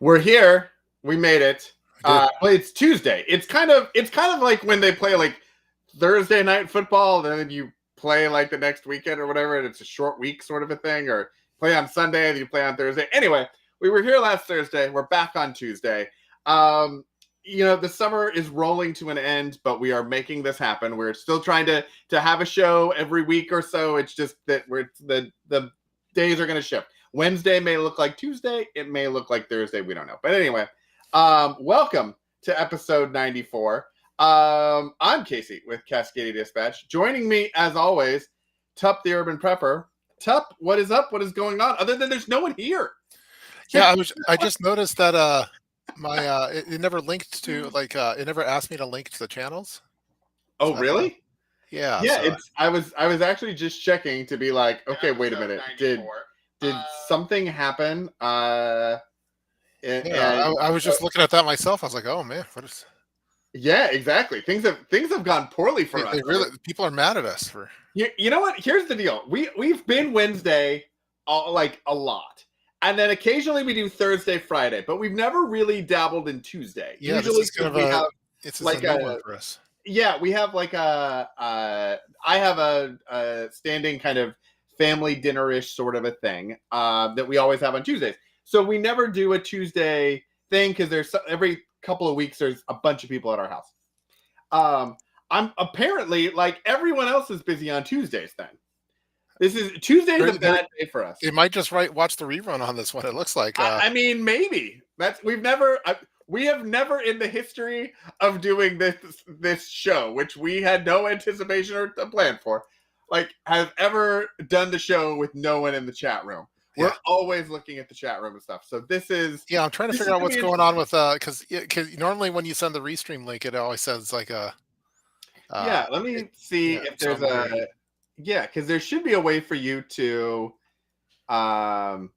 We're here. We made it. We But it's Tuesday. It's kind of like when they play like Thursday night football, then you play like the next weekend or whatever, and it's a short week sort of a thing, or play on Sunday and you play on Thursday. Anyway, we were here last Thursday. We're back on Tuesday. The summer is rolling to an end, but we are making this happen. We're still trying to have a show every week or so. It's just that the days are going to shift. Wednesday may look like Tuesday. It may look like Thursday. We don't know. But anyway, welcome to episode 94. I'm Casey with Cascadia Dispatch. Joining me, as always, TUP the Urban Prepper. TUP, what is up? What is going on? Other than there's no one here. Yeah, I just noticed that my it never linked to it never asked me to link to the channels. Oh, really? Yeah. Yeah, I was actually just checking to be like, okay, wait a minute. Did something happen? I was just looking at that myself. I was like, oh man, what is? Yeah, exactly. Things have gone poorly for us. People are mad at us for. You know what? Here's the deal. We've been Wednesday, a lot, and then occasionally we do Thursday, Friday, but we've never really dabbled in Tuesday. Yeah, usually this is kind of it's like a new one for us. Yeah, we have like I have a standing kind of family dinner-ish sort of a thing that we always have on Tuesdays. So we never do a Tuesday thing because there's every couple of weeks there's a bunch of people at our house. I'm apparently like everyone else is busy on Tuesdays then. Tuesday's a bad day for us. You might just watch the rerun on this one. It looks like I mean maybe. We have never in the history of doing this show, which we had no anticipation or a plan for, have ever done the show with no one in the chat room. We're always looking at the chat room and stuff. So this is... Yeah, I'm trying to figure out what's going on with... Because normally when you send the restream link, it always says like a... let me see if there's a... Yeah, because there should be a way for you to add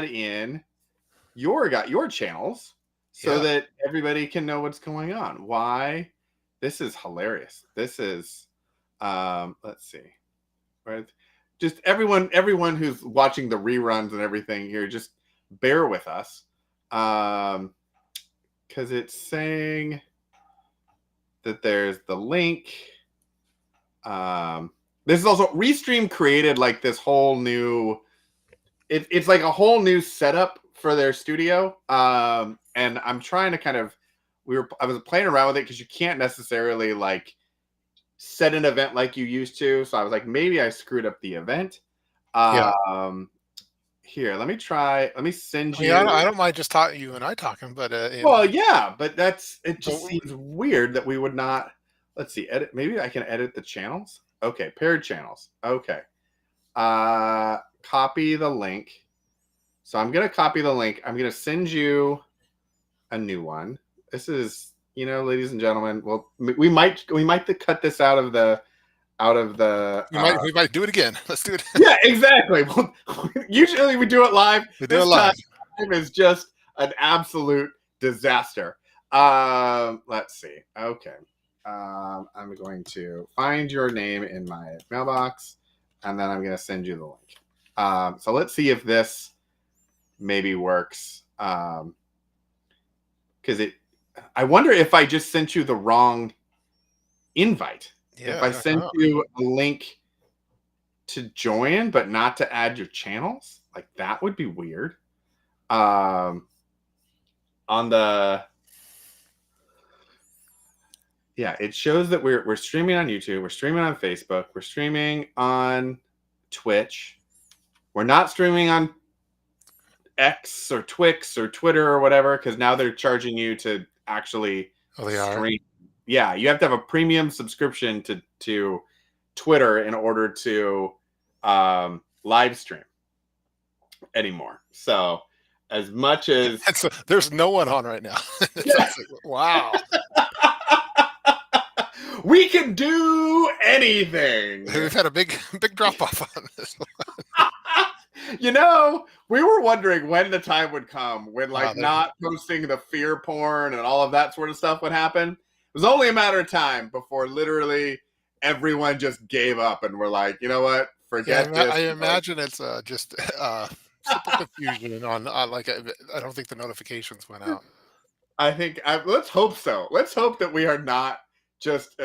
in your channels so that everybody can know what's going on. Why? This is hilarious. This is... let's see. Right? Just everyone who's watching the reruns and everything here, just bear with us. Because it's saying that there's the link. This is also Restream created like this whole new, it's like a whole new setup for their studio. And I'm trying to kind of, I was playing around with it because you can't necessarily like set an event like you used to. So I was like, maybe I screwed up the event. Here, let me send you. I don't mind just you and I talking, but but it just seems weird that we would not. Let's see, edit. Maybe I can edit the channels. Okay, paired channels. Okay. Copy the link. So I'm gonna copy the link. I'm gonna send you a new one. This is, ladies and gentlemen. Well, we might cut this out of the. We might do it again. Let's do it. Yeah, exactly. Well, usually we do it live. This time is just an absolute disaster. Let's see. Okay. I'm going to find your name in my mailbox, and then I'm going to send you the link. So let's see if this maybe works. Because I wonder if I just sent you the wrong invite. Yeah, if I sent you a link to join, but not to add your channels, like that would be weird. On the... Yeah, it shows that we're streaming on YouTube, we're streaming on Facebook, we're streaming on Twitch. We're not streaming on X or Twix or Twitter or whatever, because now they're charging you to actually stream. Yeah, you have to have a premium subscription to Twitter in order to live stream anymore. So as much as... there's no one on right now. Wow. We can do anything. We've had a big drop off on this one. We were wondering when the time would come when not posting the fear porn and all of that sort of stuff would happen. It was only a matter of time before literally everyone just gave up and were like, you know what? Forget this. I imagine it's just simple confusion on like I don't think the notifications went out. I think let's hope so. Let's hope that we are not just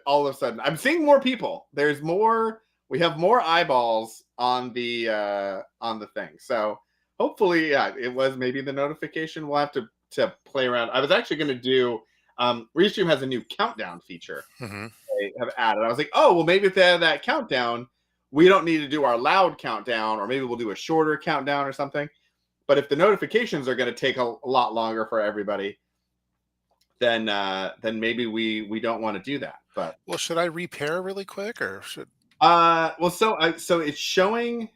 all of a sudden. I'm seeing more people. There's more. We have more eyeballs on the thing. So hopefully, yeah, it was maybe the notification. We'll have to play around. I was actually going to do. Restream has a new countdown feature Mm-hmm. they have added. I was like, oh well, maybe if they have that countdown, we don't need to do our loud countdown, or maybe we'll do a shorter countdown or something. But if the notifications are going to take a lot longer for everybody, then maybe we don't want to do that. But Well, should I repair really quick or should? well, so it's showing.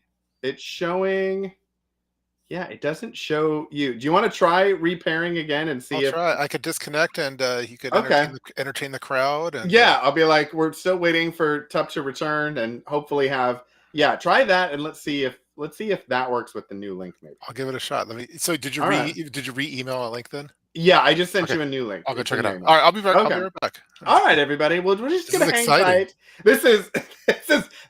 Yeah, it doesn't show you. Do you want to try repairing again and I'll see if? try. I could disconnect and you could Okay. entertain the crowd. And Yeah, I'll be like, we're still waiting for TUP to return, and hopefully have. Yeah, try that, and let's see if that works with the new link. Maybe. I'll give it a shot. Let me. So did you All right. re-email a link then? Yeah, I just sent Okay, you a new link. I'll go It's check in it your out. email. All right, I'll be back. Okay. I'll be right back. All right, everybody. We're just This gonna is hang exciting. tight.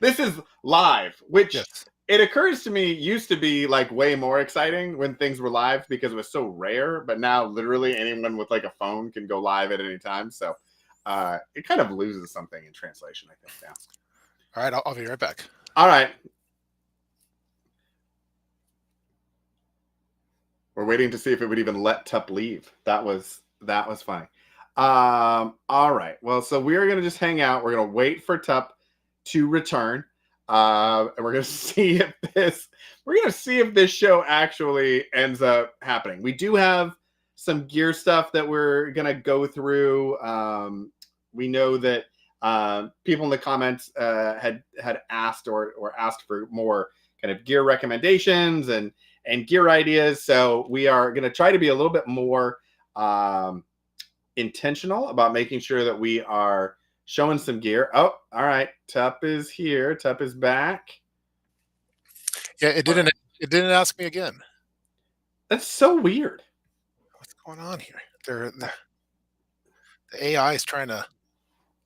This is live, which Yes. it occurs to me used to be like way more exciting when things were live because it was so rare. But now, literally, anyone with like a phone can go live at any time. So it kind of loses something in translation, I think. Now. All right, I'll be right back. All right. We're waiting to see if it would even let TUP leave. That was funny. All right. Well, so we're gonna just hang out. We're gonna wait for TUP to return, and we're gonna see if this show actually ends up happening. We do have some gear stuff that we're gonna go through. We know that people in the comments had asked or asked for more kind of gear recommendations and gear ideas. So we are going to try to be a little bit more intentional about making sure that we are showing some gear. Oh, all right. TUP is here. TUP is back. Yeah, it didn't ask me again. That's so weird. What's going on here? The AI is trying to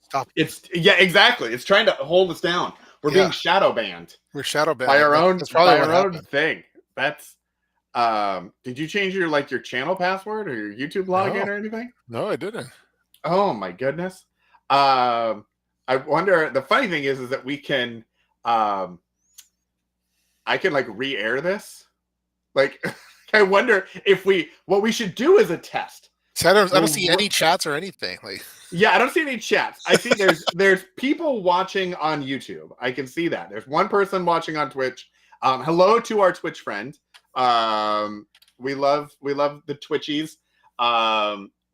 stop. Yeah, exactly. It's trying to hold us down. We're being shadow banned. We're shadow banned by our own That's probably what own happened. thing. That's did you change your channel password or your YouTube login or anything? No, I didn't. Oh my goodness. I wonder, the funny thing is that we can I can like re-air this. Like I wonder if what we should do as a test. So I don't see any chats or anything. Like yeah, I don't see any chats. I see there's people watching on YouTube. I can see that. There's one person watching on Twitch. Hello to our Twitch friend. We love the Twitchies.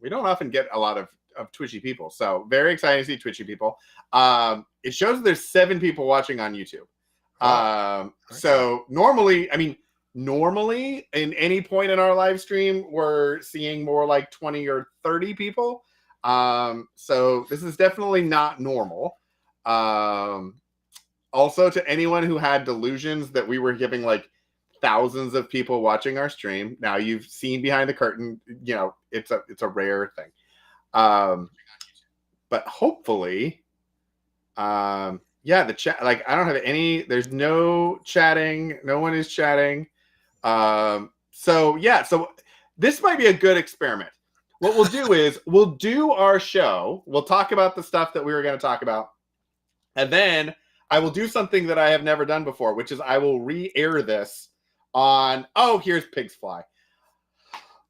We don't often get a lot of Twitchy people, so very exciting to see Twitchy people. It shows that there's 7 people watching on YouTube. Okay. So normally in any point in our live stream, we're seeing more like 20 or 30 people. So this is definitely not normal. Also, to anyone who had delusions that we were giving like thousands of people watching our stream, now you've seen behind the curtain. You know, it's a rare thing. But hopefully, yeah, the chat. Like, I don't have any. There's no chatting. No one is chatting. So yeah, so this might be a good experiment. What we'll do is we'll do our show. We'll talk about the stuff that we were going to talk about, and then I will do something that I have never done before, which is I will re-air this on. Oh, here's Pig's Fly.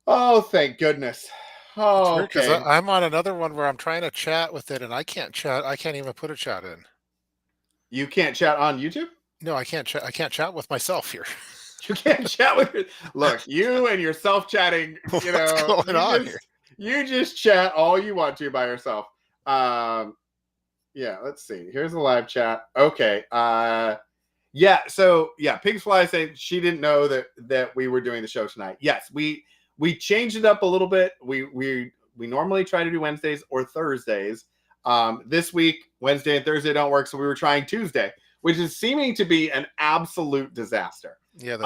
Oh, thank goodness. Oh, okay. Because I'm on another one where I'm trying to chat with it, and I can't chat. I can't even put a chat in. You can't chat on YouTube? No, I can't chat. I can't chat with myself here. You can't chat with it. Look, you and your self-chatting, you know, what's going on here? You just chat all you want to by yourself. Yeah, let's see. Here's a live chat. Okay. Yeah, so yeah, Pig's Fly said she didn't know that we were doing the show tonight. Yes, we changed it up a little bit. We normally try to do Wednesdays or Thursdays. This week, Wednesday and Thursday don't work, so we were trying Tuesday, which is seeming to be an absolute disaster. Yeah,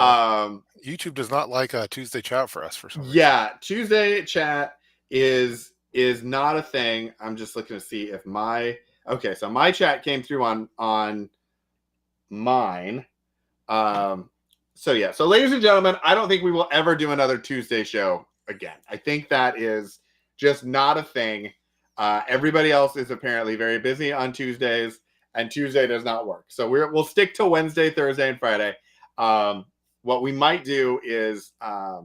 YouTube does not like a Tuesday chat for us for some reason. Yeah, Tuesday chat is not a thing. I'm just looking to see if okay, so my chat came through on mine. So ladies and gentlemen, I don't think we will ever do another Tuesday show again. I think that is just not a thing. Everybody else is apparently very busy on Tuesdays, and Tuesday does not work. So we'll stick to Wednesday, Thursday, and Friday. What we might do is, I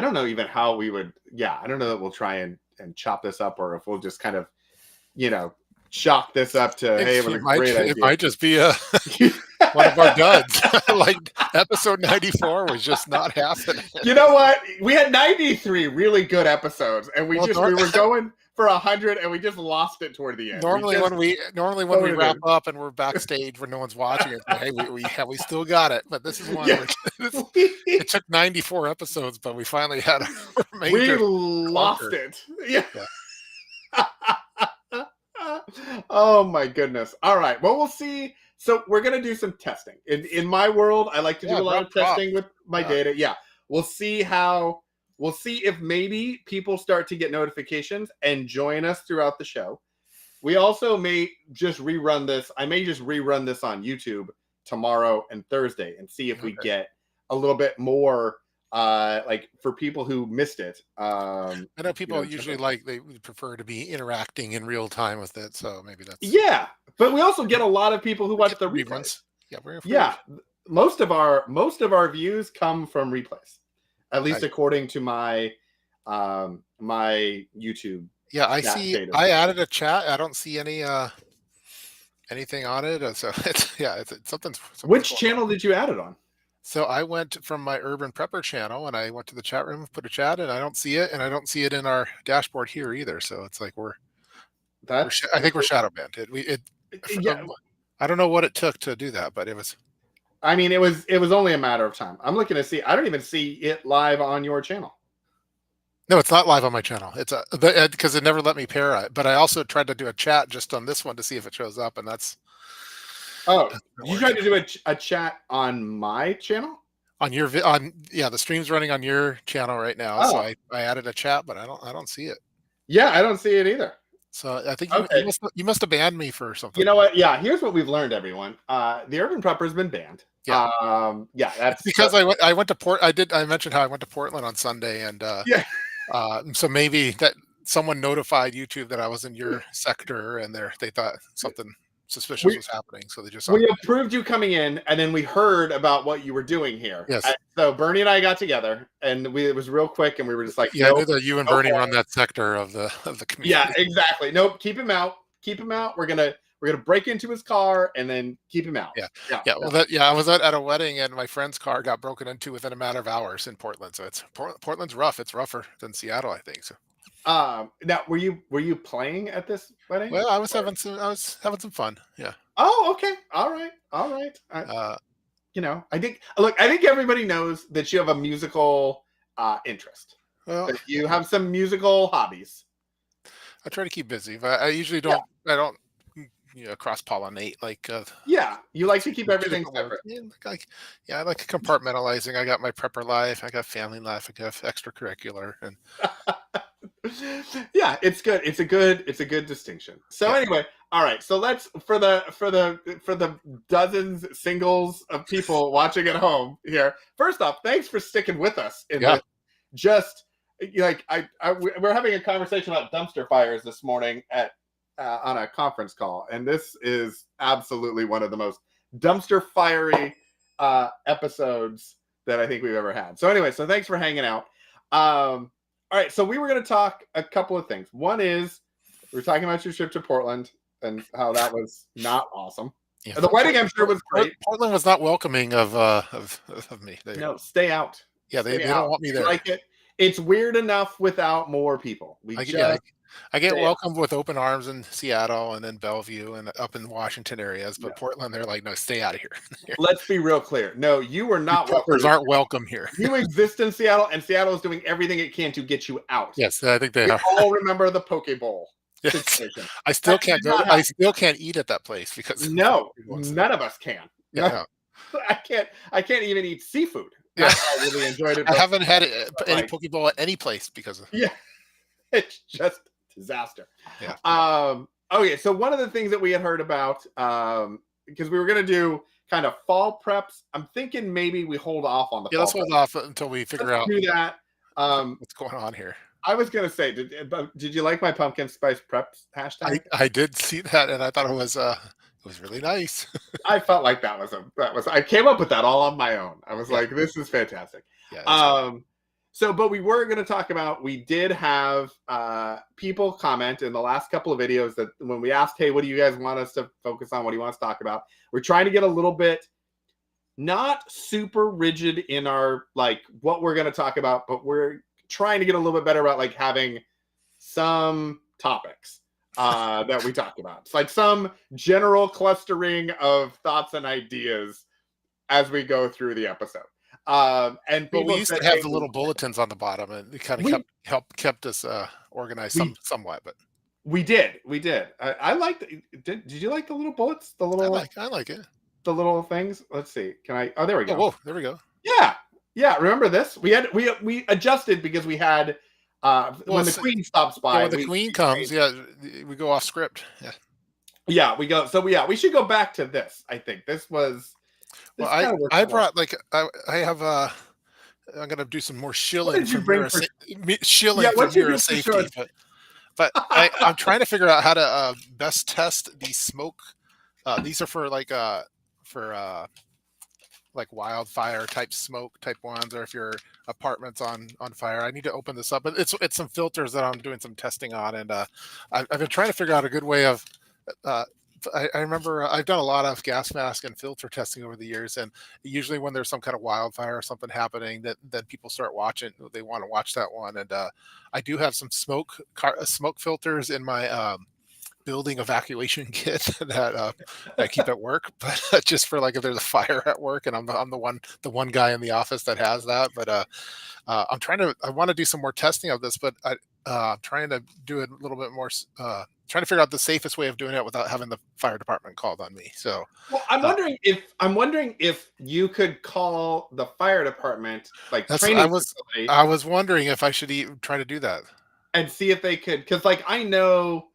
don't know even how we would. Yeah, I don't know that we'll try and chop this up, or if we'll just kind of, chalk this up to, hey, it was a great idea. It might just be one of our duds. Like episode 94 was just not happening. You know what? We had 93 really good episodes, and we were going for 100, and we just lost it toward the end. Normally when we wrap up and we're backstage where no one's watching it, hey, we still got it. But this is one. Yeah. It took 94 episodes, but we finally had a major. We lost it. Yeah. Oh my goodness. All right. Well, we'll see. So we're gonna do some testing. In my world, I like to do a lot of testing with my data. Yeah. We'll see if maybe people start to get notifications and join us throughout the show. We also may just rerun this. I may just rerun this on YouTube tomorrow and Thursday and see if we get a little bit more like for people who missed it. I know people usually they prefer to be interacting in real time with it, so maybe that's but we also get a lot of people who watch the replays. Most of our views come from replays, at least according to my my YouTube. I see data. I added a chat. I don't see any anything on it, so it's something's which channel did you add it on? So I went from my Urban Prepper channel and I went to the chat room, put a chat, and I don't see it, and I don't see it in our dashboard here either. So it's like I think we're shadow banned. I don't know what it took to do that, but it was. I mean, it was only a matter of time. I'm looking to see. I don't even see it live on your channel. No, it's not live on my channel. It's because it never let me pair it. But I also tried to do a chat just on this one to see if it shows up, and that's. Oh, you tried to do a chat on my channel? On your the stream's running on your channel right now. Oh. So I added a chat, but I don't see it. Yeah, I don't see it either. So I think you must have banned me for something. You know what? Yeah, here's what we've learned, everyone. The Urban Prepper has been banned. Yeah, that's because I went to I mentioned how I went to Portland on Sunday, and so maybe that someone notified YouTube that I was in your sector, and they thought something suspicious was happening, so they just we approved you coming in, and then we heard about what you were doing here. Yes. So Bernie and I got together, and it was real quick, and we were just like, I knew that you and Bernie run that sector of the community. Yeah, exactly. Nope, keep him out. We're gonna break into his car and then keep him out. I was at a wedding, and my friend's car got broken into within a matter of hours in Portland. So Portland's rough. It's rougher than Seattle, I think. So. Now were you playing at this wedding? Well, I was having some fun. Yeah. Oh, okay. All right. I think everybody knows that you have a musical interest. Well, that you have some musical hobbies. I try to keep busy, but I usually don't. I don't cross pollinate like. You like to keep everything separate. I like compartmentalizing. I got my prepper life. I got family life. I got extracurricular and. Yeah, it's good. It's a good distinction. So anyway, all right. So let's for the dozens singles of people watching at home here. First off, thanks for sticking with us. We're having a conversation about dumpster fires this morning on a conference call, and this is absolutely one of the most dumpster fiery episodes that I think we've ever had. So anyway, so thanks for hanging out. All right, so we were going to talk a couple of things. One is we were talking about your trip to Portland and how that was not awesome. Yeah, the wedding, I'm sure, was great. Portland was not welcoming of me. No, stay out. Yeah, they don't want me there. Like it. It's weird enough without more people. I get welcomed with open arms in Seattle and then Bellevue and up in the Washington areas, but Portland, they're like, no, stay out of here. Let's be real clear. No, you were not welcome. Aren't welcome here. You exist in Seattle, and Seattle is doing everything it can to get you out. Yes, I think they are. All remember the Poke Bowl. Yes. I still can't go. I still can't eat at that place because none of us can. Yeah, no. I can't even eat seafood. Yeah. I really enjoyed it. I haven't had any Poke Bowl at any place because of it's just disaster. Yeah. Okay, so one of the things that we had heard about, because we were going to do kind of fall preps. I'm thinking maybe we hold off on the Yeah, fall let's hold preps. off until we figure Let's out do that. what's going on here. I was gonna say, did you like my pumpkin spice preps hashtag? I did see that, and I thought it was really nice. I felt like I came up with that all on my own. I was Yeah, like, this is fantastic. yeah, that's good. But we were going to talk about, we did have people comment in the last couple of videos that when we asked, hey, what do you guys want us to focus on? What do you want us to talk about? We're trying to get a little bit not super rigid in our like what we're going to talk about, but we're trying to get a little bit better about like having some topics that we talked about. It's like some general clustering of thoughts and ideas as we go through the episode. And Well, we people used said, to have hey, the little bulletins on the bottom, and it kind of kept us organized we somewhat. But we did. I liked. Did you like the little bullets? The little I like it. the little things. Let's see. Can I? Oh, there we Oh, go. whoa, there we go. Yeah. Remember this? We adjusted because we had when the queen stops by. When the queen comes, we go off script. Yeah. Yeah, we go. So we should go back to this. I think this was. Well, I brought like I have I'm gonna do some more shilling for Mira safety, but I'm trying to figure out how to best test these smoke. These are for like wildfire type smoke type ones, or if your apartment's on fire. I need to open this up, but it's some filters that I'm doing some testing on, and I've been trying to figure out a good way of. I remember I've done a lot of gas mask and filter testing over the years, and usually when there's some kind of wildfire or something happening, then people start watching. They want to watch that one, and I do have some smoke filters in my building evacuation kit that I keep at work, but just for like if there's a fire at work, and I'm the one guy in the office that has that. But I want to do some more testing of this, but I'm trying to do it a little bit more. Trying to figure out the safest way of doing it without having the fire department called on me. So, well, I'm wondering if you could call the fire department, like training facility. I was wondering if I should try to do that and see if they could, because like I know,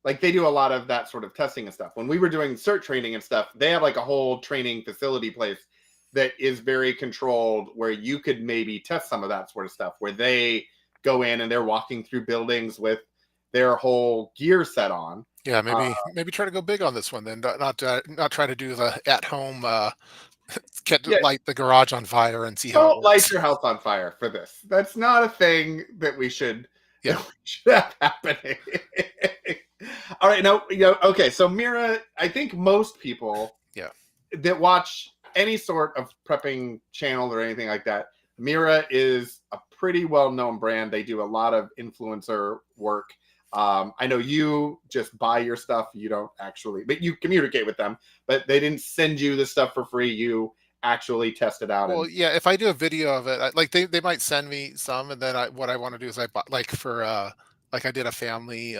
like they do a lot of that sort of testing and stuff. When we were doing CERT training and stuff, they have like a whole training facility place that is very controlled, where you could maybe test some of that sort of stuff, where they go in and they're walking through buildings with their whole gear set on. Yeah, maybe try to go big on this one then. Not try to do the at home light the garage on fire and see how. Don't light your house on fire for this. That's not a thing that we should. Yeah, that we should have happening. All right, okay. So Mira, I think most people, that watch any sort of prepping channel or anything like that, Mira is a pretty well-known brand. They do a lot of influencer work. I know you just buy your stuff. You don't actually, but you communicate with them. But they didn't send you the stuff for free. You actually test it out. Well, yeah. If I do a video of it, like they might send me some, and then what I want to do is I bought like for like I did a family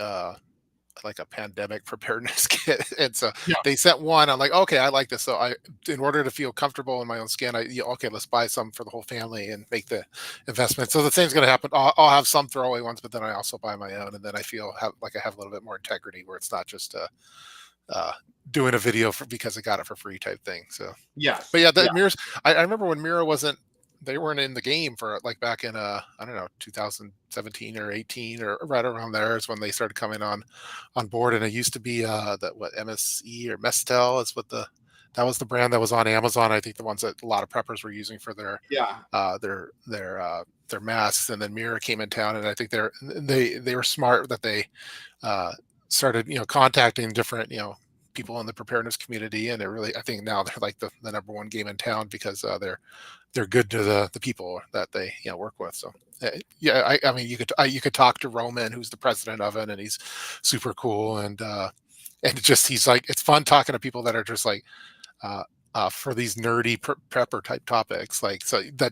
like a pandemic preparedness kit, and so they sent one. I'm like, okay, I like this. So in order to feel comfortable in my own skin, okay, let's buy some for the whole family and make the investment. So the same is going to happen. I'll have some throwaway ones, but then I also buy my own, and then I feel like I have a little bit more integrity, where it's not just doing a video because I got it for free type thing. So but yeah, Mira's. I remember when Mira they weren't in the game for like back in I don't know, 2017 or 18 or right around there is when they started coming on board. And it used to be MSE or Mestel is that was the brand that was on Amazon. I think the ones that a lot of preppers were using for their masks. And then Mira came in town, and I think they were smart that they started contacting different people in the preparedness community, and I think now they're like the number one game in town because they're good to the people that they work with. So I mean you could talk to Roman, who's the president of it, and he's super cool, and he's like, it's fun talking to people that are just like for these nerdy prepper type topics, like, so that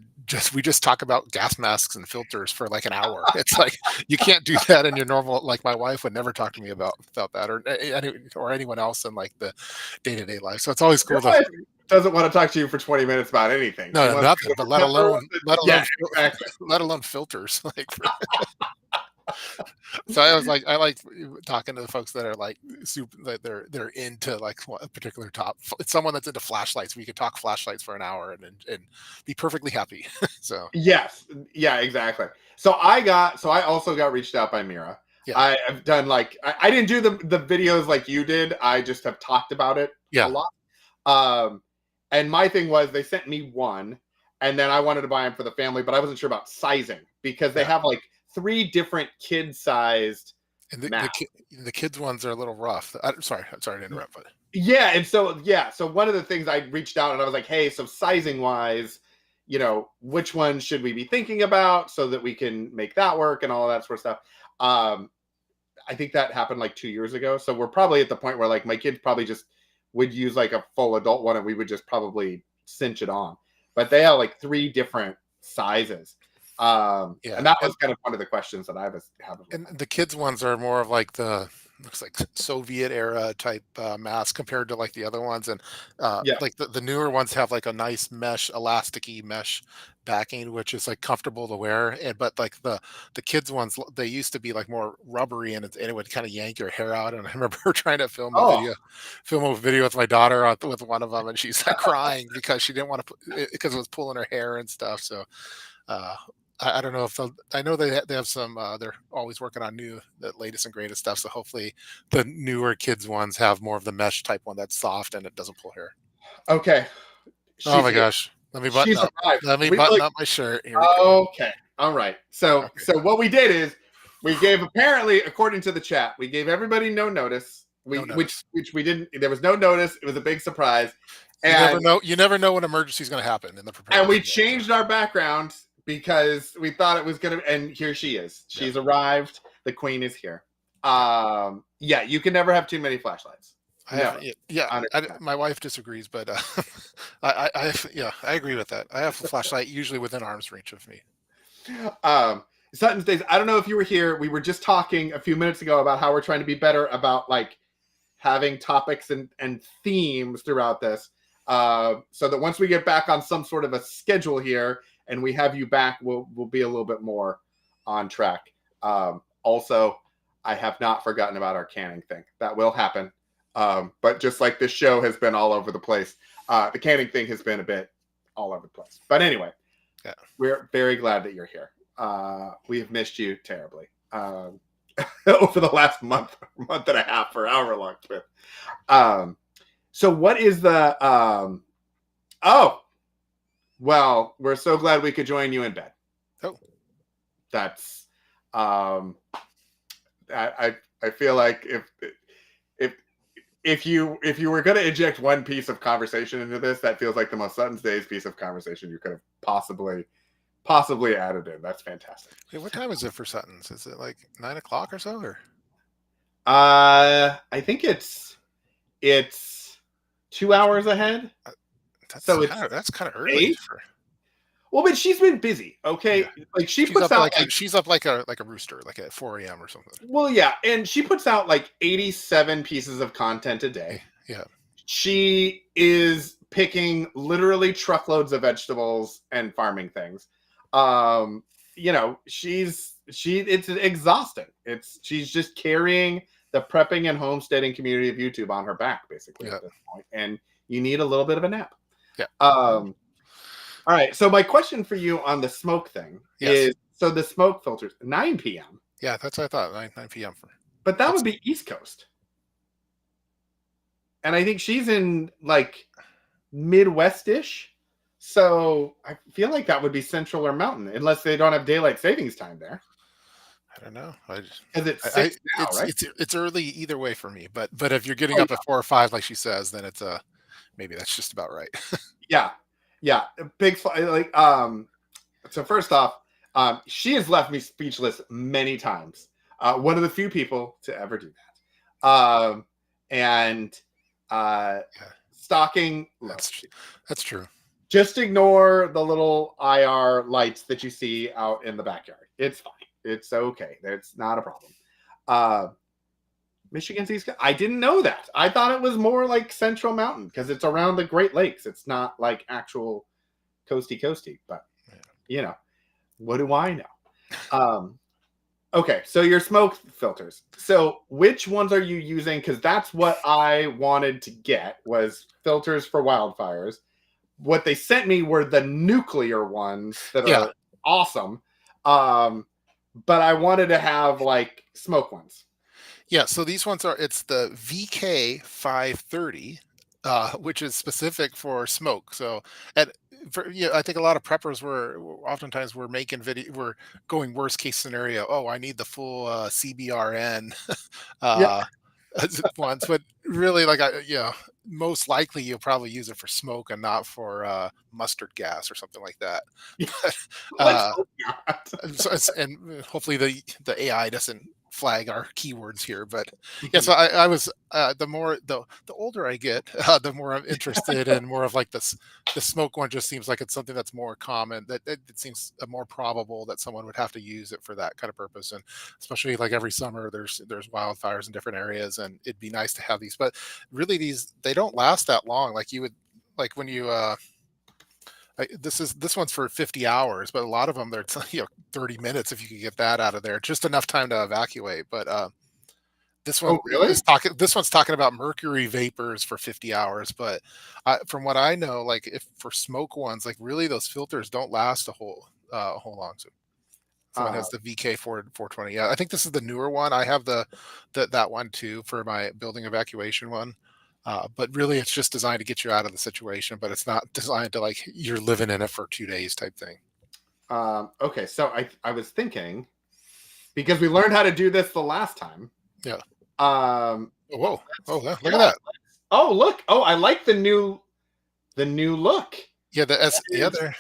we just talk about gas masks and filters for like an hour. It's like you can't do that in your normal, like my wife would never talk to me about that, or anyone else in like the day-to-day life. So it's always cool. Your wife doesn't want to talk to you for 20 minutes about anything. No, nothing. But let alone filters. Like So I was like, I like talking to the folks that are like super, that they're into like a particular top. It's someone that's into flashlights. We could talk flashlights for an hour and be perfectly happy. So Yes, yeah, exactly. So I also got reached out by Mira. yeah, I have done like I didn't do the videos like you did. I just have talked about it a yeah, lot. Um, and my thing was they sent me one, and then I wanted to buy them for the family, but I wasn't sure about sizing because they yeah. have like 3 different kid-sized And mats. the kids ones are a little rough. I'm sorry to interrupt, but Yeah, and so one of the things I reached out and I was like, hey, so sizing wise, which one should we be thinking about so that we can make that work and all of that sort of stuff. Um, I think that happened like 2 years ago. So we're probably at the point where like my kids probably just would use like a full adult one and we would just probably cinch it on. But they have like 3 different sizes. yeah. And that was kind of one of the questions that I was having. And the kids ones are more of like the looks like Soviet era type mask compared to like the other ones, and Yeah. like the newer ones have like a nice mesh, elasticy mesh backing, which is like comfortable to wear. And but like the kids ones, they used to be like more rubbery, and it would kind of yank your hair out. And I remember trying to Oh, film a video with my daughter with one of them, and she's like crying because she didn't want to because it was pulling her hair and stuff. So uh, I don't know if I know they have some. They're always working on the latest and greatest stuff. So hopefully, the newer kids ones have more of the mesh type one that's soft and it doesn't pull hair. okay. Oh She's my here. gosh! Let me button She's up. arrived. Let me We button like up my shirt. Here we go. okay. All right. So Okay. so what we did is we gave apparently according to the chat, we gave everybody no notice. No We notice. which we didn't there was no notice. It was a big surprise. You never And know. You never know when emergency is going to happen in the preparedness we world. So changed our background because we thought it was gonna and here she is. yeah, She's arrived. The queen is here. yeah. Yeah, you can never have too many flashlights. I have. Never. Yeah. 100%. My wife disagrees, but yeah, I agree with that. I have a flashlight usually within arm's reach of me. Um, Sutton's Days. I don't know if you were here. We were just talking a few minutes ago about how we're trying to be better about like having topics and themes throughout this. So that once we get back on some sort of a schedule here and we have you back, we'll be a little bit more on track. Also, I have not forgotten about our canning thing. That will happen. But just like this show has been all over the place, the canning thing has been a bit all over the place. But anyway, Yeah. we're very glad that you're here. We have missed you terribly over the last month and a half, for however long it's been. So what is the oh, well, we're so glad we could join you in bed. Oh, That's I feel like if you were going to inject one piece of conversation into this, that feels like the most Sutton's Days piece of conversation you could have possibly added in. That's fantastic. hey, what time is it for Sutton's? Is it like 9 o'clock or so? Or I think it's 2 hours ahead. So that's kind of early 8? for. Well, but she's been busy. Okay, Yeah, like she puts out like she's up like a rooster, like at 4 a.m. or something. well, yeah, and she puts out like 87 pieces of content a day. Yeah, She is picking literally truckloads of vegetables and farming things. It's exhausting. She's just carrying the prepping and homesteading community of YouTube on her back, basically, yeah, at this point. And you need a little bit of a nap. yeah. All right. So my question for you on the smoke thing is so the smoke filters 9 p.m. Yeah, that's what I thought. 9 p.m. But that would be East Coast. And I think she's in like Midwest-ish. So I feel like that would be Central or Mountain, unless they don't have daylight savings time there. I don't know. Because it's 6 now, right? It's early either way for me. But if you're getting up at 4 or 5, like she says, then it's maybe that's just about right. Yeah. Big like so first off, she has left me speechless many times. One of the few people to ever do that. And stocking That's true. just ignore the little IR lights that you see out in the backyard. It's fine. It's okay. It's not a problem. Michigan's East Coast. I didn't know that. I thought it was more like Central Mountain because it's around the Great Lakes. It's not like actual coasty. But what do I know? Okay, so your smoke filters. So which ones are you using? Because that's what I wanted to get was filters for wildfires. What they sent me were the nuclear ones that Yeah. are awesome. But I wanted to have like smoke ones. Yeah, so these ones it's the VK530, which is specific for smoke. So, and I think a lot of preppers oftentimes were making video, were going worst case scenario. Oh, I need the full CBRN Yeah. uh, ones, but really, most likely you'll probably use it for smoke and not for mustard gas or something like that. But Let's uh, hope not. and hopefully the AI doesn't flag our keywords here. But yeah, so I was the older I get, the more I'm interested in more of like this. The smoke one just seems like it's something that's more common. That it seems more probable that someone would have to use it for that kind of purpose, and especially like every summer there's wildfires in different areas, and it'd be nice to have these. But really, they don't last that long. Like you would like when you this one's for 50 hours, but a lot of them they're 30 minutes if you can get that out of there, just enough time to evacuate. But Oh, really? this one's talking about mercury vapors for 50 hours. But from what I know, like if for smoke ones, like really those filters don't last a whole long. So someone Uh, has the VK 420. Yeah, I think this is the newer one. I have that one too for my building evacuation one. But really, it's just designed to get you out of the situation, but it's not designed to like you're living in it for 2 days type thing. okay, so I was thinking because we learned how to do this the last time. Yeah. Um, Oh, whoa. Oh, look yeah. at that. Oh, look. Oh, I like the new look. Yeah, there.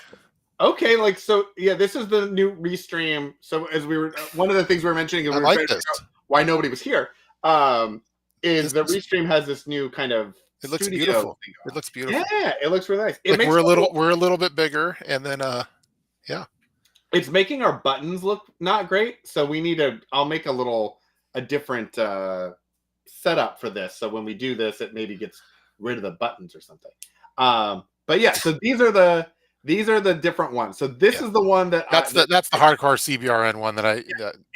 Okay, like so. Yeah, this is the new restream. So as we were, one of the things we were mentioning, and I we were like trying to this. figure out why nobody was here. Is the This restream has this new kind of It looks studio beautiful. thing It going looks on. beautiful. Yeah, it looks really nice. It Like makes we're a little bit bigger, and then yeah. it's making our buttons look not great. So we need I'll make a different setup for this. So when we do this, it maybe gets rid of the buttons or something. But yeah, so these are the different ones. So this is the one that That's the hardcore CBRN one that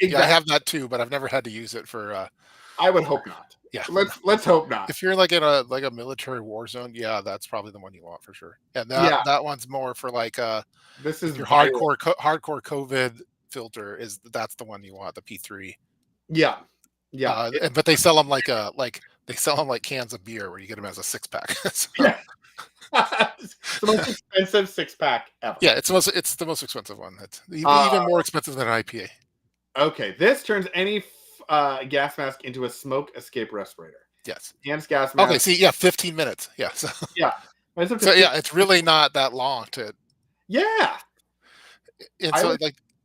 exactly. I have that too, but I've never had to use it for I would hope not. yeah. Let's hope not. If you're like in a military war zone, yeah, that's probably the one you want for sure. And that one's more for like this is your hardcore COVID filter that's the one you want, the P3. Yeah. But they sell them like cans of beer where you get them as a 6-pack. So, yeah. It's the most expensive 6-pack ever. Yeah, it's the most expensive one. That's even more expensive than an IPA. Okay, this turns any gas mask into a smoke escape respirator. Yes. Enhanced gas mask. Okay, see, yeah, 15 minutes. Yeah. So, yeah. So yeah, it's really not that long to. Yeah. And so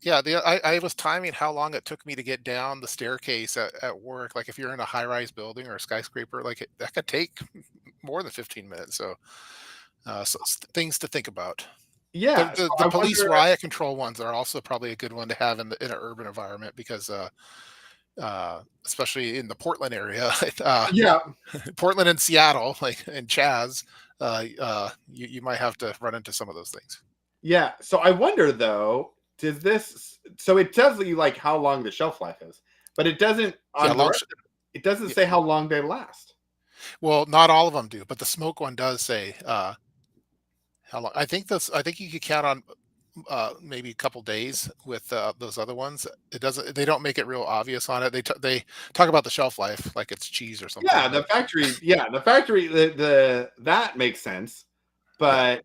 I was timing how long it took me to get down the staircase at work. Like if you're in a high-rise building or a skyscraper, like that could take more than 15 minutes. So, things to think about. Yeah. The police riot control ones are also probably a good one to have in an urban environment because especially in the Portland area, yeah, Portland and Seattle, like in Chaz, you might have to run into some of those things. Yeah. So I wonder though, so it tells you like how long the shelf life is, but it doesn't it doesn't say how long they last. Well, not all of them do, but the smoke one does say how long. I think you could count on maybe a couple days with those other ones. They don't make it real obvious on it. They talk about the shelf life like it's cheese or something. Yeah, the factory that makes sense, but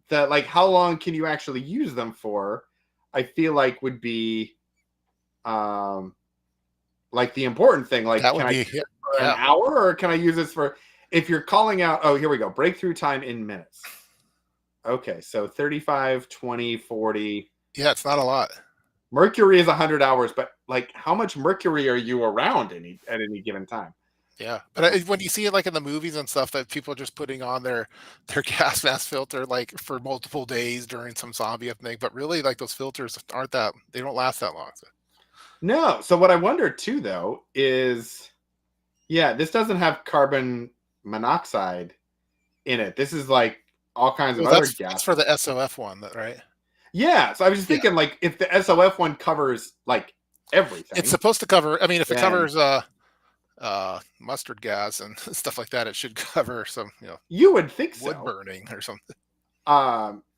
the like how long can you actually use them for? I feel like would be like the important thing. Like, can I use it for an hour, or can I use this for if you're calling out? Oh, here we go. Breakthrough time in minutes. Okay, so 35, 20, 40. Yeah, it's not a lot. Mercury is 100 hours, but like how much mercury are you around at any given time? Yeah, but when you see it like in the movies and stuff that people are just putting on their gas mask filter like for multiple days during some zombie thing, but really like those filters they don't last that long. So. No. So what I wonder too though is, this doesn't have carbon monoxide in it. This is like all kinds of other gas. That's for the SOF one, right? Yeah. So I was just thinking like if the SOF one covers like everything. It's supposed to cover. I mean, if it then covers mustard gas and stuff like that, it should cover some you would think wood so. burning or something.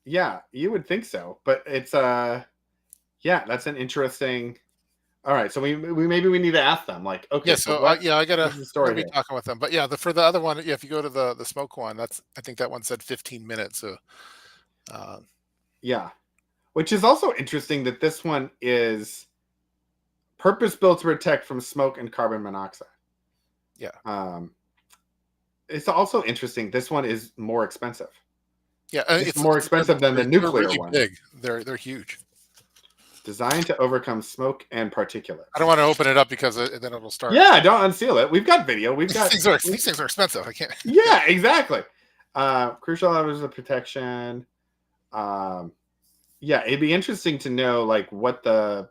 Yeah, you would think so, but it's yeah, that's an interesting. All right, so we maybe we need to ask them, like, okay, Yeah, so so what I gotta is the I'm gonna story be here? talking with them. But yeah, for the other one, yeah, if you go to the smoke one, I think that one said 15 minutes. So uh, Yeah, which is also interesting that this one is purpose built to protect from smoke and carbon monoxide. yeah, It's also interesting. This one is more expensive. yeah, It's more expensive than the they're nuclear really one. big. They're huge. Designed to overcome smoke and particulates. I don't want to open it up because then it'll start. Yeah, don't unseal it. We've got video. We've got These things are expensive. I can't. yeah, exactly. Crucial levels of protection. Yeah, it'd be interesting to know like what the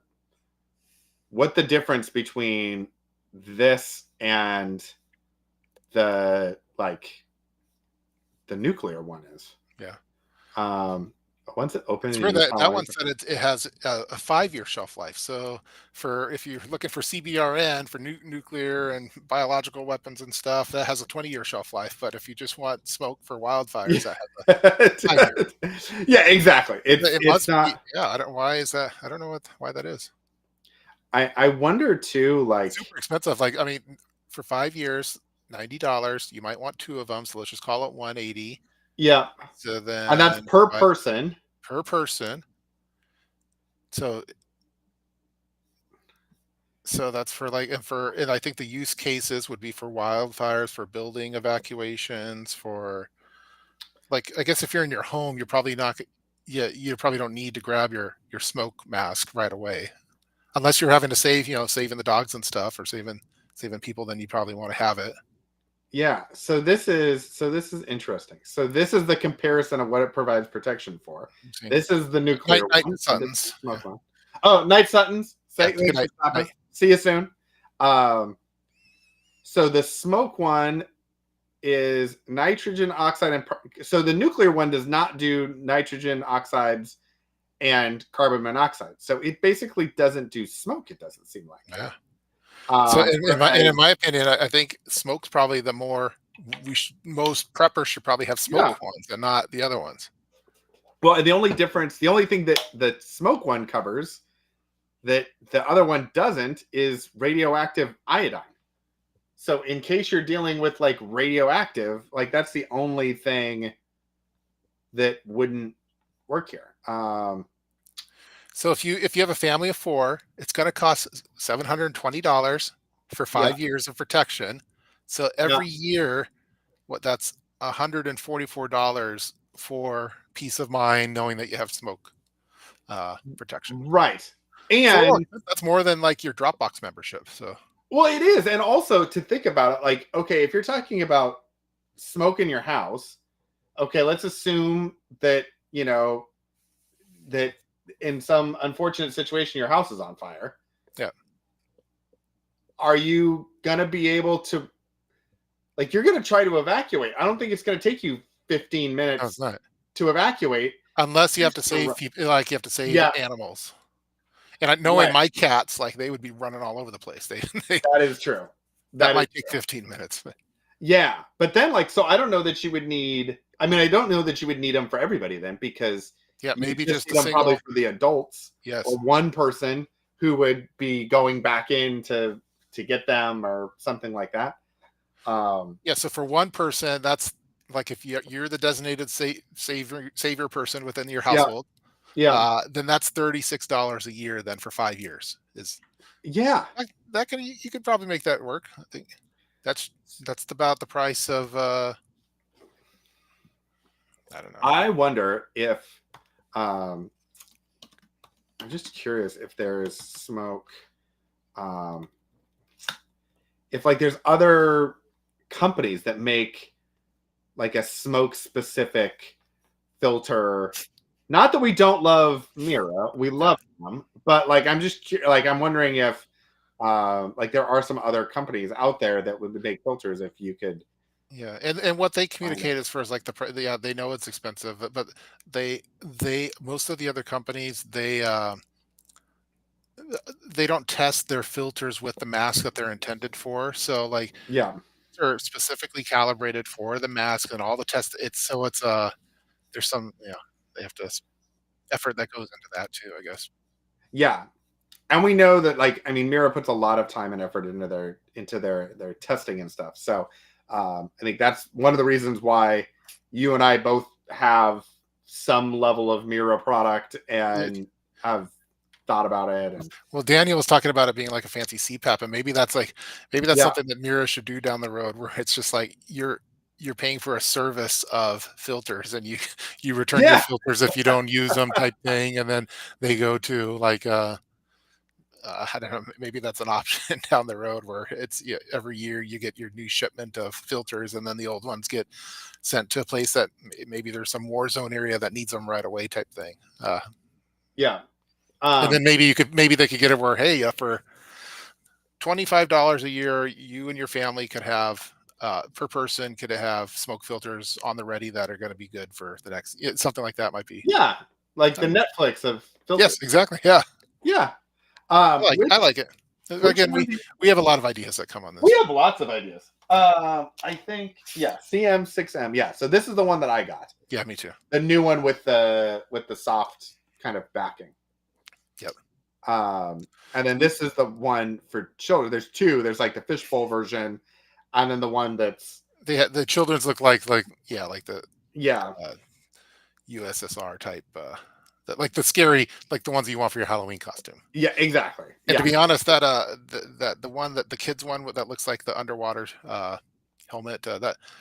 difference between this and the the nuclear one is. Yeah. Once it opens, For that one said it has a 5-year shelf life. So if you're looking for CBRN for nuclear and biological weapons and stuff, that has a 20-year shelf life. But if you just want smoke for wildfires, that has a 5-year. Yeah, exactly. It It's must not. be. Yeah, I don't. Why is that? I don't know why that is. I wonder too. Like Super expensive. Like I mean, for 5 years, $90. You might want 2 of them. So let's just call it 180. yeah, So and that's then per person. per person. So that's for and I think the use cases would be for wildfires, for building evacuations, for like I guess if you're in your home, you're probably not. Yeah, you probably don't need to grab your smoke mask right away, unless you're having to saving the dogs and stuff, or saving people. Then you probably want to have it. Yeah. So this is interesting. So this is the comparison of what it provides protection for. See. This is the nuclear Night one. This is Suttons. the smoke one. Oh, Night Suttons. Yeah, Thanks good for night. stopping. Night. See you soon. So the smoke one is nitrogen oxide and so the nuclear one does not do nitrogen oxides and carbon monoxide. So it basically doesn't do smoke. It doesn't seem like. Yeah. So in my opinion, I think smoke's probably the more most preppers should probably have smoke ones and not the other ones. Well, the only thing that the smoke one covers that the other one doesn't is radioactive iodine. So in case you're dealing with like radioactive, like that's the only thing that wouldn't work here. So if you have a family of 4, it's going to cost $720 for 5 years of protection. So every year, that's $144 for peace of mind, knowing that you have smoke protection. Right, and that's more than like your Dropbox membership. So well, it is, and also to think about it, like okay, if you're talking about smoke in your house, okay, let's assume that that in some unfortunate situation your house is on fire. Yeah. Are you going to be able to like you're going to try to evacuate? I don't think it's going to take you 15 minutes to evacuate unless you have to save people, like you have to save animals. And knowing my cats, like they would be running all over the place. That is true. That might take 15 minutes. Yeah, but then so I don't know that you would need. I mean, I don't know that you would need them for everybody then because maybe just them probably for the adults. Yes, or one person who would be going back in to get them or something like that. So for one person, that's like if you're the designated savior person within your household. Then that's $36 a year. Then for 5 years you could probably make that work. I think that's about the price of. I don't know. I wonder if I'm just curious if there's smoke. If there's other companies that make like a smoke specific filter. Not that we don't love Mira, we love them, but I'm just I'm wondering if there are some other companies out there that would make filters if you could. Yeah, and what they communicate as far as they know it's expensive, but they most of the other companies they don't test their filters with the mask that they're intended for. So like Yeah. they're specifically calibrated for the mask and all the tests. It's there's some they have to effort that goes into that too, I guess. Yeah. And we know that, like, I mean, Mira puts a lot of time and effort into their testing and stuff. So I think that's one of the reasons why you and I both have some level of Mira product and have thought about it. And Well, Daniel was talking about it being like a fancy CPAP, and maybe that's yeah, something that Mira should do down the road, where it's just like you're paying for a service of filters, and you you return your yeah, filters if you don't use them, type thing, and then they go to like I don't know, maybe that's an option down the road where it's every year you get your new shipment of filters, and then the old ones get sent to a place that maybe there's some war zone area that needs them right away, type thing. yeah. And then maybe they could get it where, hey, for $25 a year, you and your family could have per person could have smoke filters on the ready that are going to be good for the next something like that might be. Yeah, like the Netflix of filters. Yes, exactly. Yeah, Yeah. I like it. Which Again, we have a lot of ideas that come on this. we have lots of ideas. I think, yeah, CM6M. Yeah, so this is the one that I got. Yeah, me too. The new one with the soft kind of backing. Yep. And then this is the one for children. There's two. There's like the fishbowl version, and then the one that's The children's look like the yeah. USSR type like the scary, like the ones that you want for your Halloween costume. Yeah, exactly. And Yeah. to be honest, that the one that the kids one that looks like the underwater helmet,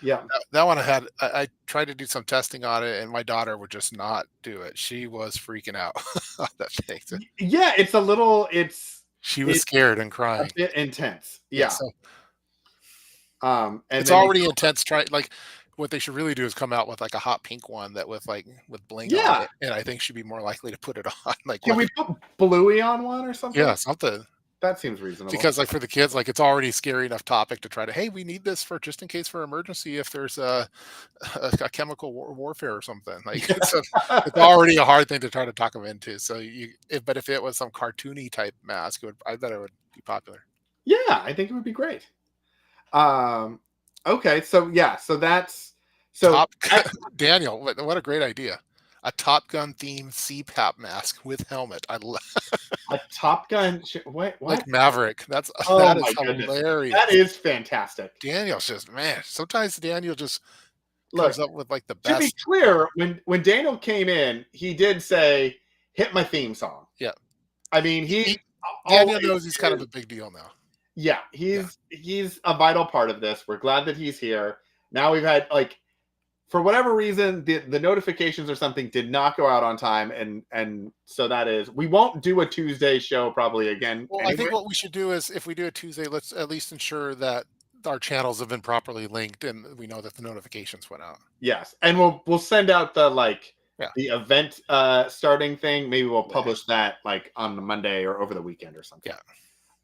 Yeah. that one I tried to do some testing on it, and my daughter would just not do it. She was freaking out on that thing. Yeah, She was scared and a crying. bit intense. Yeah. So And it's then already intense. Like what they should really do is come out with like a hot pink one that with bling on yeah. it, and I think she'd be more likely to put it on. Like Can we put Bluey on one or something? yeah, something. That seems reasonable. Because like for the kids, like it's already scary enough topic to try to, hey, we need this for just in case for emergency if there's a chemical warfare or something. Like it's already a hard thing to try to talk them into. So but if it was some cartoony type mask, I bet it would be popular. Yeah, I think it would be great. Okay, so yeah, so that's Daniel, what a great idea. A Top Gun themed CPAP mask with helmet. I love a Top Gun. What? like Maverick. That is hilarious. That is fantastic. Daniel says, man, sometimes Daniel just Look, comes up with like the to be best. clear, when Daniel came in, he did say, "Hit my theme song." Yeah. I mean, Daniel knows he's kind of a big deal now. Yeah, he's a vital part of this. We're glad that he's here. Now we've had for whatever reason, the notifications or something did not go out on time, and so that is we won't do a Tuesday show probably again. Well, anyway. I think what we should do is if we do a Tuesday, let's at least ensure that our channels have been properly linked and we know that the notifications went out. Yes, and we'll send out the the event starting thing. Maybe we'll publish that like on the Monday or over the weekend or something.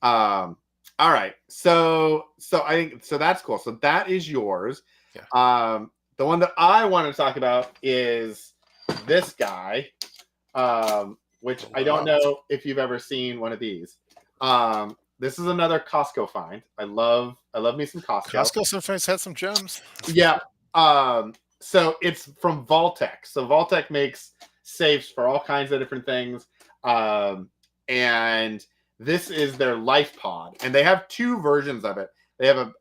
Yeah. All right. So I think that's cool. So that is yours. Yeah. The one that I want to talk about is this guy, which I don't know if you've ever seen one of these. This is another Costco find. I love me some Costco. Costco sometimes has some gems. Yeah. So it's from Vaultec. So Vaultec makes safes for all kinds of different things. And this is their Life Pod, and they have two versions of it. They have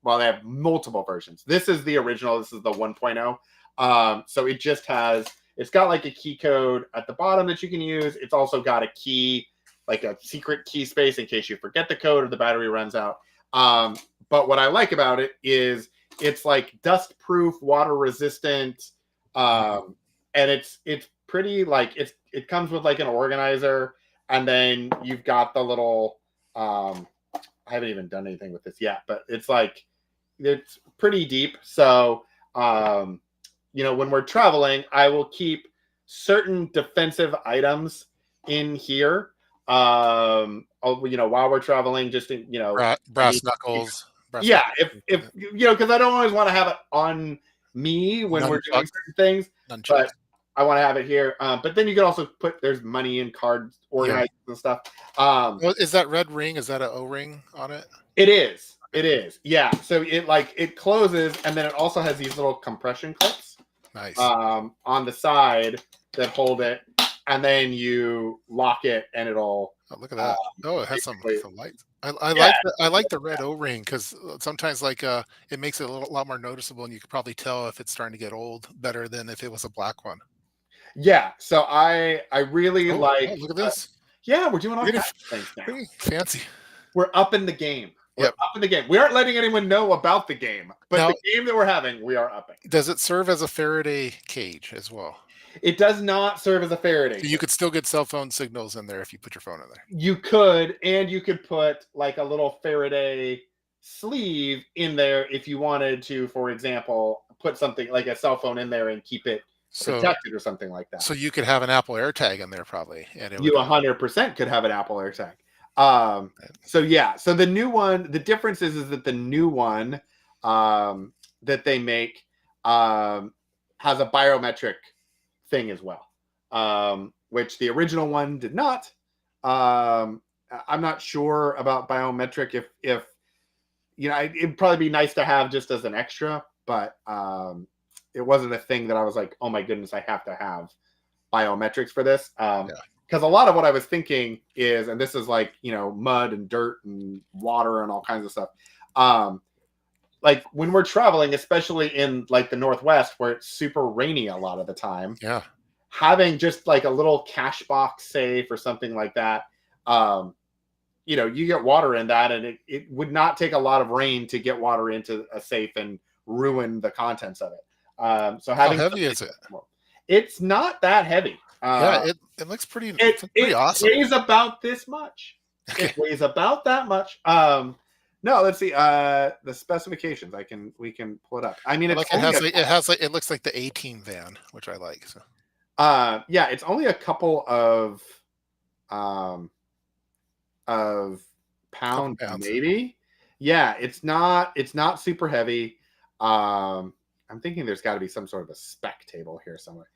they have multiple versions. This is the original. This is the 1.0. So it's got like a key code at the bottom that you can use. It's also got a key, like a secret key space in case you forget the code or the battery runs out. But what I like about it is it's like dust proof, water resistant. And it's pretty it comes with like an organizer. And then you've got the little, I haven't even done anything with this yet, but it's pretty deep. So, when we're traveling, I will keep certain defensive items in here. While we're traveling, just brass knuckles. Yeah. If because I don't always want to have it on me when we're doing certain things. Nunchucks. I want to have it here. But then you can also there's money and cards organized and stuff. Is that red ring? Is that an O-ring on it? It is. It is. Yeah. So it closes, and then it also has these little compression clips. Nice. On the side that hold it, and then you lock it, and it'll. Oh, look at that! It has some lights. I like the red O-ring because sometimes it makes it a lot more noticeable, and you could probably tell if it's starting to get old better than if it was a black one. Yeah. So I really like. Oh, look at this. Yeah, we're doing all kinds of things now. Fancy. We're up in the game. We're up in the game. We aren't letting anyone know about the game, but now, the game that we're having, we are upping. Does it serve as a Faraday cage as well? It does not serve as a Faraday. So you could still get cell phone signals in there if you put your phone in there. You could, and you could put like a little Faraday sleeve in there if you wanted to, for example, put something like a cell phone in there and keep it protected or something like that. So you could have an Apple AirTag in there probably. And you 100% could have an Apple AirTag. So the new one, the difference is that the new one that they make has a biometric thing as well, which the original one did not. I'm not sure about biometric if it'd probably be nice to have just as an extra, but it wasn't a thing that I was like, oh my goodness, I have to have biometrics for this. Because a lot of what I was thinking is, and this is like, mud and dirt and water and all kinds of stuff. Like when we're traveling, especially in like the Northwest where it's super rainy a lot of the time. Yeah. Having just like a little cash box safe or something like that. You get water in that, and it would not take a lot of rain to get water into a safe and ruin the contents of it. So having how heavy is it? It's not that heavy. It looks pretty. Pretty awesome. It weighs about this much. Okay. It weighs about that much. No, let's see. The specifications. We can pull it up. I mean, it looks like the A-Team van, which I like. So. It's only a couple of pounds, maybe. Yeah, it's not super heavy. I'm thinking there's got to be some sort of a spec table here somewhere.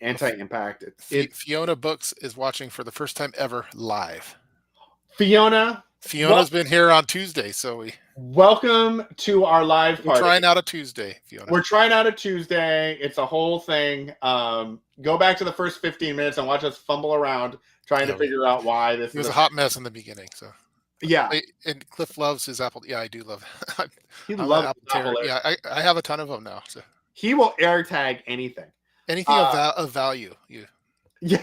Anti-impact. Fiona Books is watching for the first time ever live. Fiona's been here on Tuesday, so welcome to our live party. We're trying out a Tuesday, Fiona. We're trying out a Tuesday. It's a whole thing. Go back to the first 15 minutes and watch us fumble around trying to figure out why this. It was a hot mess in the beginning, so. Yeah, and Cliff loves his Apple. Yeah, I do love. He loves Apple. Yeah, I have a ton of them now. So he will AirTag anything of value. Yeah.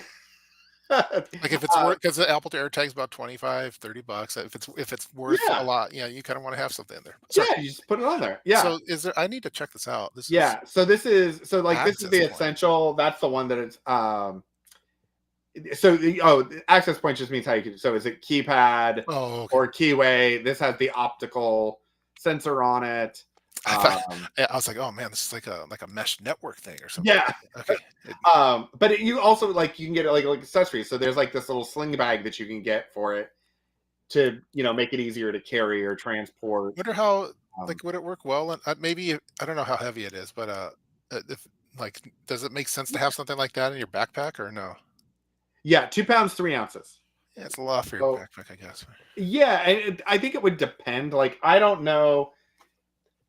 Like if it's worth, because the Apple AirTag's about $25-$30. If it's worth a lot, you kind of want to have something in there. Sorry. Yeah, you just put it on there. Yeah. So I need to check this out. This is the essential. That's the one that it's the access point just means how you can. So is it keypad or keyway? This has the optical sensor on it. I was like, oh man, this is like a mesh network thing or something. Yeah. Okay. But you also you can get it like accessories. So there's like this little sling bag that you can get for it to make it easier to carry or transport. I wonder how would it work well? And maybe I don't know how heavy it is, but if does it make sense to have something like that in your backpack or no? Yeah, 2 pounds 3 ounces. Yeah, it's a lot for your backpack, I guess. Yeah, and I think it would depend. I don't know.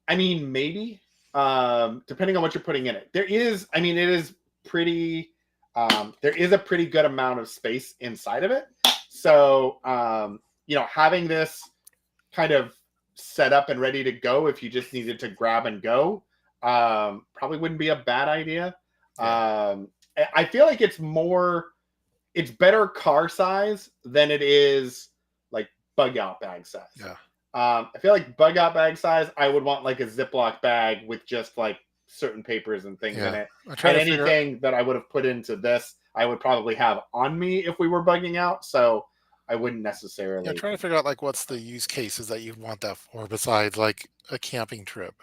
I mean, maybe depending on what you're putting in it. There is pretty. There is a pretty good amount of space inside of it. So having this kind of set up and ready to go if you just needed to grab and go probably wouldn't be a bad idea. Yeah. I feel like it's better car size than it is like bug out bag size. Yeah. I feel like bug out bag size, I would want like a Ziploc bag with just like certain papers and things in it. And anything that I would have put into this, I would probably have on me if we were bugging out. So I wouldn't necessarily. Yeah, trying to figure out what's the use cases that you want that for besides like a camping trip.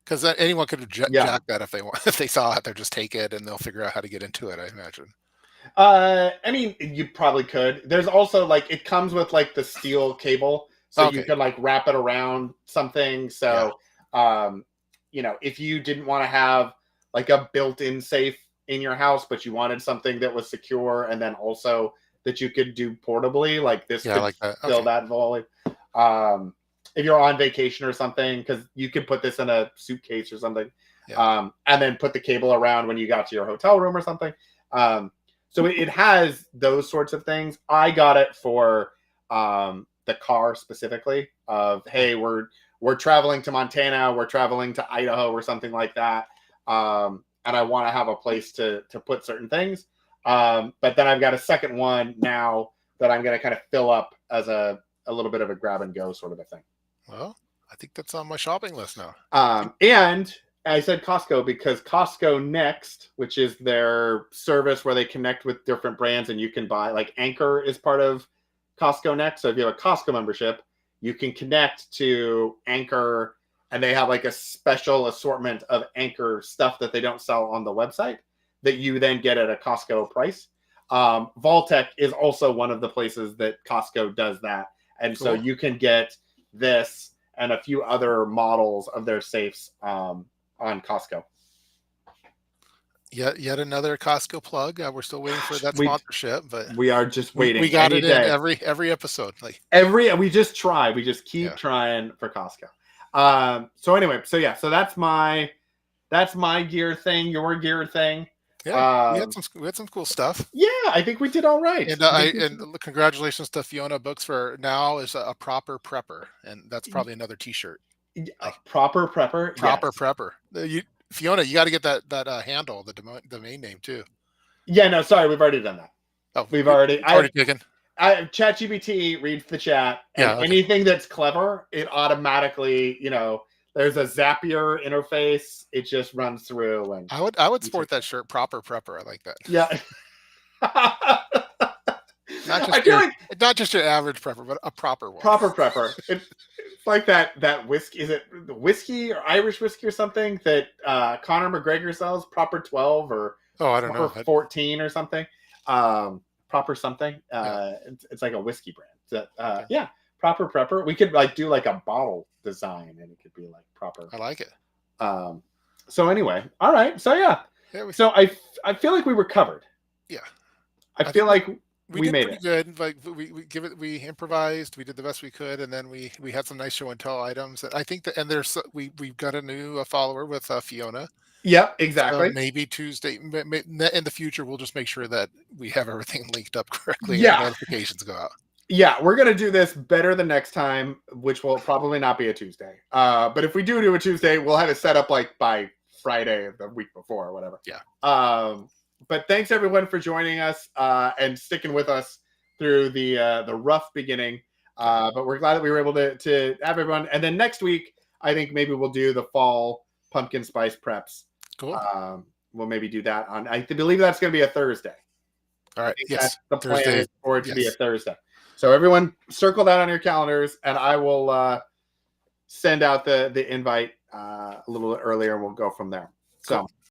Because anyone could jack that if they want. If they saw it, they'll just take it and they'll figure out how to get into it, I imagine. I mean, you probably could. There's also it comes with the steel cable, so you could wrap it around something. So, if you didn't want to have a built-in safe in your house, but you wanted something that was secure and then also that you could do portably, like this could like that. fill that void. If you're on vacation or something, because you could put this in a suitcase or something, and then put the cable around when you got to your hotel room or something. So it has those sorts of things. I got it for the car specifically. Of hey, we're traveling to Montana, we're traveling to Idaho or something like that, and I want to have a place to put certain things. But then I've got a second one now that I'm going to kind of fill up as a little bit of a grab and go sort of a thing. Well, I think that's on my shopping list now. And I said Costco because Costco Next, which is their service where they connect with different brands and you can buy, like Anchor is part of Costco Next. So if you have a Costco membership, you can connect to Anchor and they have like a special assortment of Anchor stuff that they don't sell on the website that you then get at a Costco price. Vaultec is also one of the places that Costco does that. And so you can get this and a few other models of their safes on Costco. Yet another Costco plug. We're still waiting for that sponsorship, but we are just waiting. We got it in every episode. Like we just try. We just keep trying for Costco. So anyway, so that's my gear thing, your gear thing. Yeah, we had some cool stuff. Yeah, I think we did all right. And congratulations to Fiona Books for now is a proper prepper, and that's probably another T-shirt. Proper prepper. Prepper. Fiona, you got to get that handle, the domain name too. Yeah, no, sorry, we've already done that. Oh, we've already taken. ChatGPT reads the chat, and anything that's clever, it automatically, there's a Zapier interface. It just runs through, and I would sport that shirt. Proper prepper. I like that. Yeah. Not just your average prepper, but a proper one. Proper prepper. It's like that whiskey. Is it the whiskey or Irish whiskey or something that Conor McGregor sells? Proper 12 or I don't know, 14 or something. Proper something. It's like a whiskey brand. Yeah. Proper prepper. We could do like a bottle design, and it could be like proper. I like it. So anyway, all right. So so I feel like we were covered. Yeah. I feel like we made it good. Like we improvised. We did the best we could, and then we had some nice show and tell items. I think that, and we've got a new follower with Fiona. Yep, exactly. So maybe Tuesday in the future, we'll just make sure that we have everything linked up correctly. Yeah, and notifications go out. Yeah, we're gonna do this better the next time, which will probably not be a Tuesday. But if we do a Tuesday, we'll have it set up like by Friday the week before or whatever. Yeah. But thanks everyone for joining us and sticking with us through the rough beginning. But we're glad that we were able to have everyone. And then next week, I think maybe we'll do the fall pumpkin spice preps. Cool. We'll maybe do that on. I believe that's going to be a Thursday. All right. Yes. That's the plan is for it to be a Thursday. So everyone, circle that on your calendars, and I will send out the invite a little earlier, and we'll go from there. So,